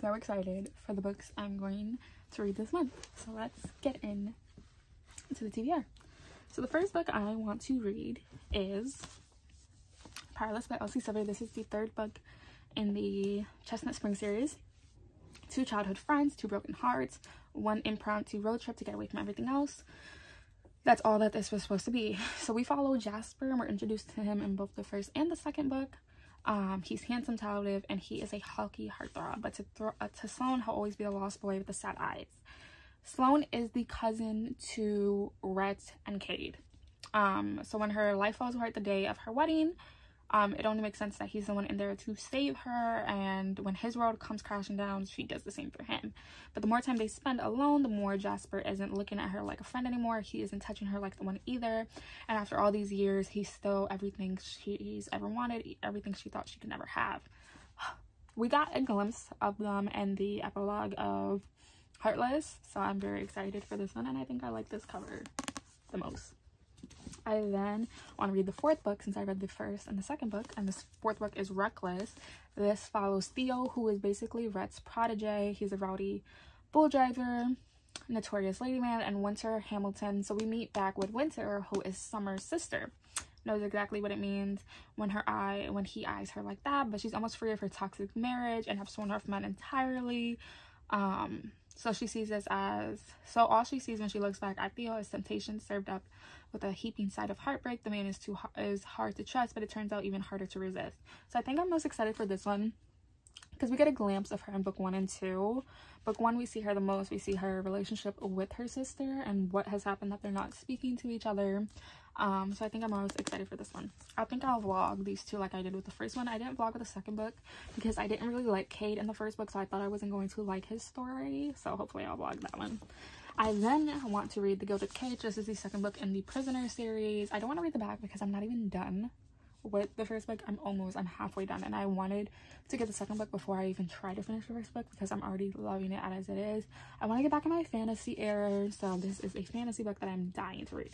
so excited for the books I'm going to read this month. So let's get into the TBR. So the first book I want to read is Powerless by Elsie. This is the third book in the Chestnut Spring series. Two childhood friends, two broken hearts, one impromptu road trip to get away from everything else. That's all that this was supposed to be. So we follow Jasper and we're introduced to him in both the first and the second book. He's handsome, talkative, and he is a hulky heartthrob. But to Sloane, he'll always be the lost boy with the sad eyes. Sloane is the cousin to Rhett and Cade. So when her life falls apart the day of her wedding, it only makes sense that he's the one in there to save her, and when his world comes crashing down, she does the same for him. But the more time they spend alone, the more Jasper isn't looking at her like a friend anymore. He isn't touching her like the one either, and after all these years, he's still everything she's ever wanted, everything she thought she could never have. We got a glimpse of them in the epilogue of Heartless, so I'm very excited for this one, and I think I like this cover the most. I then want to read the fourth book since I read the first and the second book, and this fourth book is Reckless. This follows Theo, who is basically Rhett's protege. He's a rowdy bull driver, notorious lady man, and Winter Hamilton. So we meet back with Winter, who is Summer's sister. Knows exactly what it means when he eyes her like that, but she's almost free of her toxic marriage and have sworn off men entirely. So she sees this as, so all she sees when she looks back at Theo is temptation served up with a heaping side of heartbreak. The man is hard to trust, but it turns out even harder to resist. So I think I'm most excited for this one because we get a glimpse of her in book 1 and 2. Book 1, we see her the most. We see her relationship with her sister and what has happened that they're not speaking to each other. So I think I'm most excited for this one. I think I'll vlog these two like I did with the first one. I didn't vlog with the second book because I didn't really like Cade in the first book, so I thought I wasn't going to like his story. So hopefully I'll vlog that one. I then want to read The Gilded Cage. This is the second book in the Prisoner series. I don't want to read the back because I'm not even done with the first book. I'm halfway done, and I wanted to get the second book before I even try to finish the first book because I'm already loving it as it is. I want to get back in my fantasy era, so this is a fantasy book that I'm dying to read.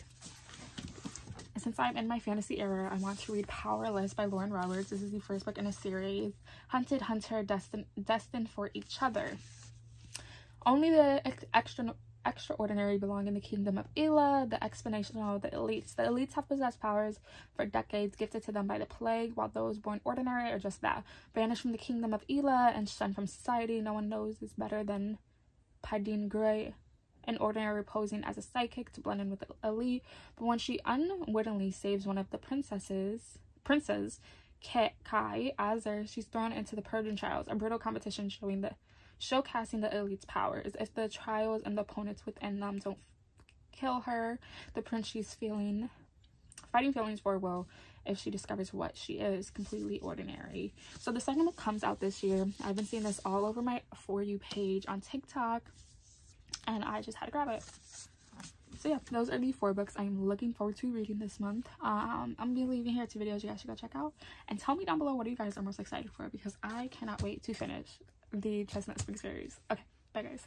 Since I'm in my fantasy era, I want to read Powerless by Lauren Roberts. This is the first book in a series. Hunted, hunter, destined for each other. Only the extraordinary belong in the kingdom of Ela, the exponential, the elites. The elites have possessed powers for decades gifted to them by the plague, while those born ordinary are just that. Banished from the kingdom of Ela and shunned from society, no one knows is better than Padine Gray, an ordinary posing as a psychic to blend in with the elite. But when she unwittingly saves one of the princes, Kai Azar, she's thrown into the Purging Trials, a brutal competition showcasing the elite's powers. If the trials and the opponents within them don't kill her, the prince she's fighting feelings for will, if she discovers what she is, completely ordinary. So the second book comes out this year. I've been seeing this all over my For You page on TikTok, and I just had to grab it. So yeah, those are the 4 books I'm looking forward to reading this month. I'm gonna be leaving here 2 videos you guys should go check out, and tell me down below what you guys are most excited for because I cannot wait to finish the Chestnut Spring series. Okay, bye guys.